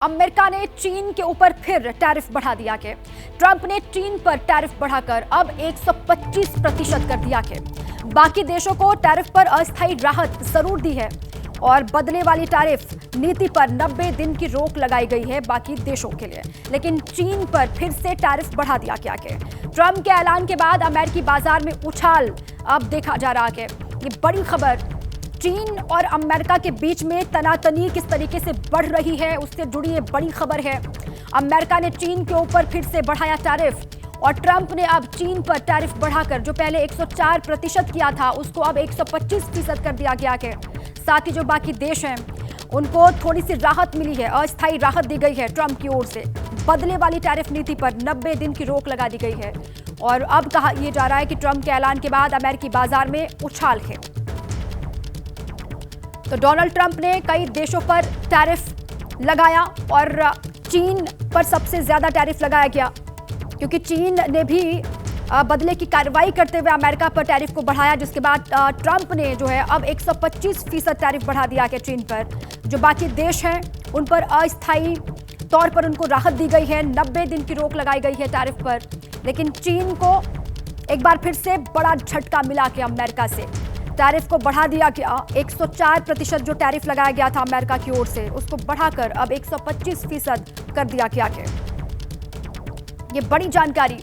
America ने चीन के ऊपर फिर टैरिफ बढ़ा दिया है। ट्रंप ने चीन पर टैरिफ बढ़ाकर अब 125% कर दिया है। बाकी देशों को टैरिफ पर अस्थायी राहत जरूर दी है और बदले वाली टैरिफ नीति पर 90 दिन की रोक लगाई गई है बाकी देशों के लिए, लेकिन चीन पर फिर से टैरिफ बढ़ा दिया गया है। ट्रंप के ऐलान के बाद अमेरिकी बाजार में उछाल अब देखा जा रहा है। ये बड़ी खबर, चीन और अमेरिका के बीच में तनातनी किस तरीके से बढ़ रही है उससे जुड़ी ये बड़ी खबर है। अमेरिका ने चीन के ऊपर फिर से बढ़ाया टैरिफ और ट्रंप ने अब चीन पर टैरिफ बढ़ाकर जो पहले 104% किया था उसको अब 125% कर दिया गया है। साथ ही जो बाकी देश हैं उनको थोड़ी सी राहत मिली है, अस्थायी राहत दी गई है ट्रंप की ओर से। बदले वाली टैरिफ नीति पर 90 दिन की रोक लगा दी गई है और अब कहा यह जा रहा है कि ट्रंप के ऐलान के बाद अमेरिकी बाजार में उछाल है। तो डोनाल्ड ट्रंप ने कई देशों पर टैरिफ लगाया और चीन पर सबसे ज्यादा टैरिफ लगाया गया क्योंकि चीन ने भी बदले की कार्रवाई करते हुए अमेरिका पर टैरिफ को बढ़ाया, जिसके बाद ट्रंप ने जो है अब 125% टैरिफ बढ़ा दिया है चीन पर। जो बाकी देश हैं उन पर अस्थायी तौर पर उनको राहत दी गई है, 90 दिन की रोक लगाई गई है टैरिफ पर। लेकिन चीन को एक बार फिर से बड़ा झटका मिला के अमेरिका से टैरिफ को बढ़ा दिया गया। 104% जो टैरिफ लगाया गया था अमेरिका की ओर से उसको बढ़ाकर अब 125% कर दिया गया है। ये बड़ी जानकारी,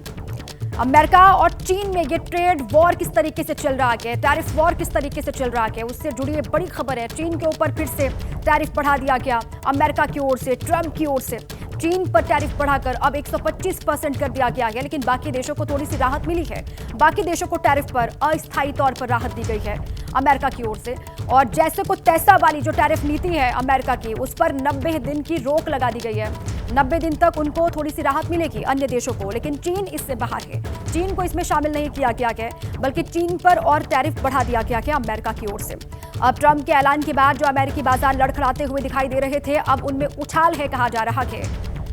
अमेरिका और चीन में ये ट्रेड वॉर किस तरीके से चल रहा है, टैरिफ वॉर किस तरीके से चल रहा है, उससे जुड़ी ये बड़ी खबर है। चीन के ऊपर फिर से टैरिफ बढ़ा दिया गया अमेरिका की ओर से, ट्रंप की ओर से। चीन पर टैरिफ बढ़ाकर अब 125% कर दिया गया है, लेकिन बाकी देशों को थोड़ी सी राहत मिली है। बाकी देशों को टैरिफ पर अस्थायी तौर पर राहत दी गई है अमेरिका की ओर से और जैसे को तैसा वाली जो टैरिफ नीति है अमेरिका की उस पर 90 दिन की रोक लगा दी गई है। 90 दिन तक उनको थोड़ी सी राहत मिलेगी अन्य देशों को, लेकिन चीन इससे बाहर है। चीन को इसमें शामिल नहीं किया गया है, बल्कि चीन पर और टैरिफ बढ़ा दिया गया है अमेरिका की ओर से। अब ट्रंप के ऐलान के बाद जो अमेरिकी बाजार लड़खड़ाते हुए दिखाई दे रहे थे, अब उनमें उछाल है, कहा जा रहा है।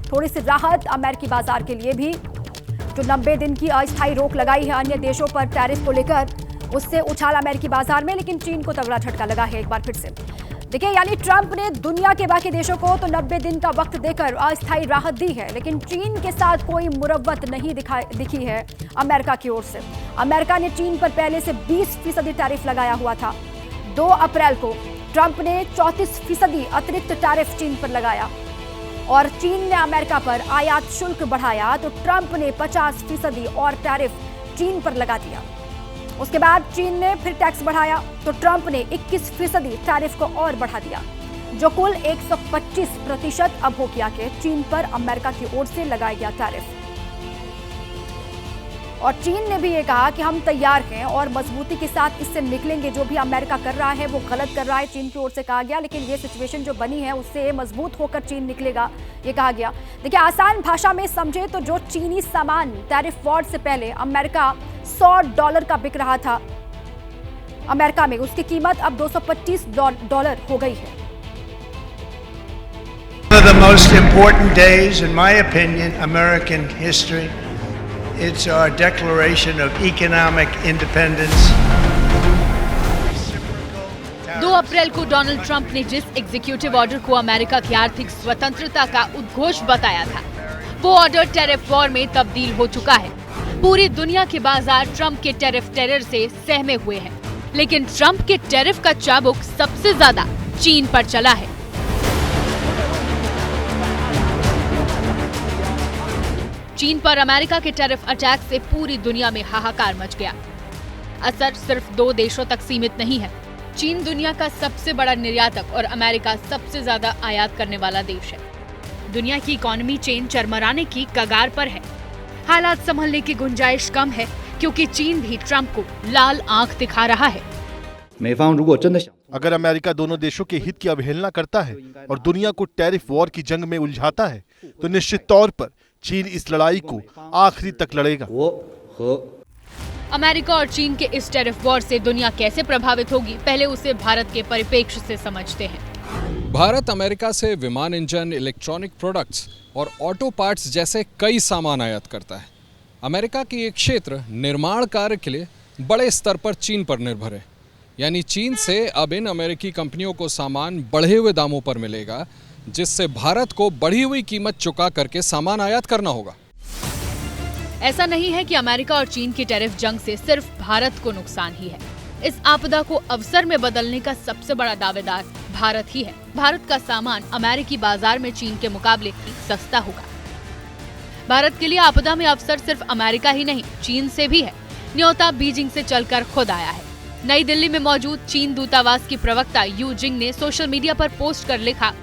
थोड़ी सी राहत अमेरिकी बाजार के लिए भी, जो 90 दिन की अस्थायी रोक लगाई है अन्य देशों पर टैरिफ को लेकर, उससे उछाल अमेरिकी बाजार में, लेकिन चीन को तगड़ा झटका लगा है एक बार फिर से। देखिए, यानी ट्रंप ने दुनिया के बाकी देशों को तो 90 दिन का वक्त देकर अस्थायी राहत दी है, लेकिन चीन के साथ कोई मुरव्वत नहीं दिखी है अमेरिका की ओर से। अमेरिका ने चीन पर पहले से 20% टैरिफ लगाया हुआ था। 2 अप्रैल को ट्रंप ने 34% अतिरिक्त टैरिफ चीन पर लगाया और चीन ने अमेरिका पर आयात शुल्क बढ़ाया तो ट्रंप ने 50% और टैरिफ चीन पर लगा दिया। उसके बाद चीन ने फिर टैक्स बढ़ाया तो ट्रंप ने 21% टैरिफ को और बढ़ा दिया, जो कुल 125% अब हो गया कि चीन पर अमेरिका की ओर से लगाया गया टैरिफ। और चीन ने भी ये कहा कि हम तैयार हैं और मजबूती के साथ इससे निकलेंगे। जो भी अमेरिका कर रहा है वो गलत कर रहा है, चीन की ओर से कहा गया, लेकिन ये सिचुएशन जो बनी है उससे मजबूत होकर चीन निकलेगा, ये कहा गया। देखिए, आसान भाषा में समझे तो जो चीनी सामान टैरिफ वॉर से पहले अमेरिका $100 का बिक रहा था अमेरिका में, उसकी कीमत अब $225 हो गई है। One of the most important days, in my opinion, American history. It's our declaration of economic independence. 2 अप्रैल को डोनाल्ड ट्रंप ने जिस एग्जीक्यूटिव ऑर्डर को अमेरिका की आर्थिक स्वतंत्रता का उद्घोष बताया था, वो ऑर्डर टैरिफ वॉर में तब्दील हो चुका है। पूरी दुनिया के बाजार ट्रंप के टैरिफ टेरर से सहमे हुए हैं, लेकिन ट्रंप के टैरिफ का चाबुक सबसे ज्यादा चीन पर चला है। चीन पर अमेरिका के टैरिफ अटैक से पूरी दुनिया में हाहाकार मच गया। असर सिर्फ 2 देशों तक सीमित नहीं है। चीन दुनिया का सबसे बड़ा निर्यातक और अमेरिका सबसे ज्यादा आयात करने वाला देश है। दुनिया की इकोनॉमी चेन चरमराने की कगार पर है। हालात संभलने की गुंजाइश कम है क्योंकि चीन भी ट्रंप को लाल आंख दिखा रहा है। अगर अमेरिका दोनों देशों के हित की अवहेलना करता है और दुनिया को टैरिफ वॉर की जंग में उलझाता है तो निश्चित तौर पर चीन इस लड़ाई को आखिरी तक लड़ेगा। अमेरिका और चीन के इस टैरिफ वॉर से दुनिया कैसे प्रभावित होगी, पहले उसे भारत के परिप्रेक्ष्य से समझते हैं। भारत अमेरिका से विमान इंजन, इलेक्ट्रॉनिक प्रोडक्ट्स और ऑटो पार्ट्स जैसे कई सामान आयात करता है। अमेरिका की एक क्षेत्र निर्माण कार्य के लिए बड़े स्तर पर चीन पर निर्भर है। यानी चीन से अब इन अमेरिकी कंपनियों को सामान बढ़े हुए दामों पर मिलेगा, जिससे भारत को बढ़ी हुई कीमत चुका करके सामान आयात करना होगा। ऐसा नहीं है कि अमेरिका और चीन की टैरिफ जंग से सिर्फ भारत को नुकसान ही है। इस आपदा को अवसर में बदलने का सबसे बड़ा दावेदार भारत ही है। भारत का सामान अमेरिकी बाजार में चीन के मुकाबले सस्ता होगा। भारत के लिए आपदा में अवसर सिर्फ अमेरिका ही नहीं, चीन से भी है। न्योता बीजिंग से चलकर खुद आया है। नई दिल्ली में मौजूद चीन दूतावास की प्रवक्ता यू जिंग ने सोशल मीडिया पर पोस्ट कर लिखा,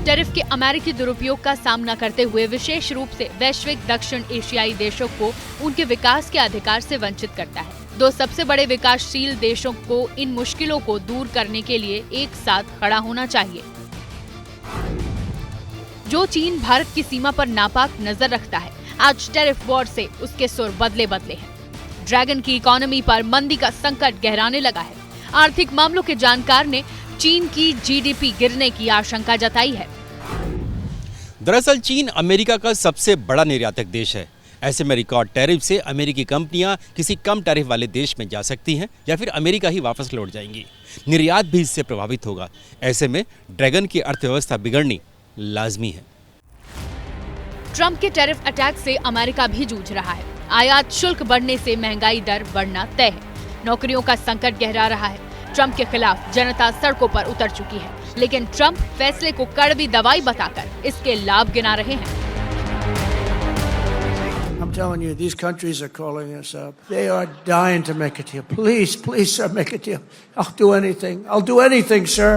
टैरिफ के अमेरिकी दुरुपयोग का सामना करते हुए विशेष रूप से वैश्विक दक्षिण एशियाई देशों को उनके विकास के अधिकार से वंचित करता है। दो सबसे बड़े विकासशील देशों को इन मुश्किलों को दूर करने के लिए एक साथ खड़ा होना चाहिए। जो चीन भारत की सीमा पर नापाक नजर रखता है, आज टैरिफ वॉर से उसके सुर बदले हैं। ड्रैगन की इकोनॉमी पर मंदी का संकट गहराने लगा है। आर्थिक मामलों के जानकार ने चीन की जीडीपी गिरने की आशंका जताई है। दरअसल चीन अमेरिका का सबसे बड़ा निर्यातक देश है। ऐसे में रिकॉर्ड टैरिफ से अमेरिकी कंपनियां किसी कम टैरिफ वाले देश में जा सकती हैं या फिर अमेरिका ही वापस लौट जाएंगी। निर्यात भी इससे प्रभावित होगा। ऐसे में ड्रैगन की अर्थव्यवस्था बिगड़नी लाजमी है। ट्रंप के टैरिफ अटैक से अमेरिका भी जूझ रहा है। आयात शुल्क बढ़ने से महंगाई दर बढ़ना तय है। नौकरियों का संकट गहरा रहा है। ट्रंप के खिलाफ जनता सड़कों पर उतर चुकी है, लेकिन ट्रंप फैसले को कड़वी दवाई बताकर इसके लाभ गिना रहे हैं। I'm telling you, these countries are calling us up. They are dying to make a deal. Please, please, sir, make a deal. I'll do anything. I'll do anything, sir.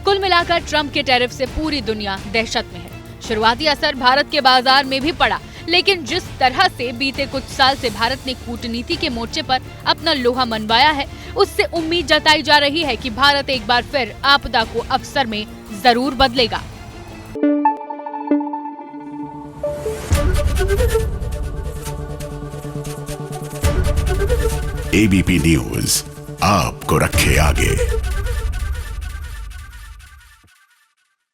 कुल मिलाकर ट्रंप के टैरिफ से पूरी दुनिया दहशत में है। शुरुआती असर भारत के बाजार में भी पड़ा, लेकिन जिस तरह से बीते कुछ साल से भारत ने कूटनीति के मोर्चे पर अपना लोहा मनवाया है, उससे उम्मीद जताई जा रही है कि भारत एक बार फिर आपदा को अवसर में जरूर बदलेगा। एबीपी न्यूज आपको रखे आगे।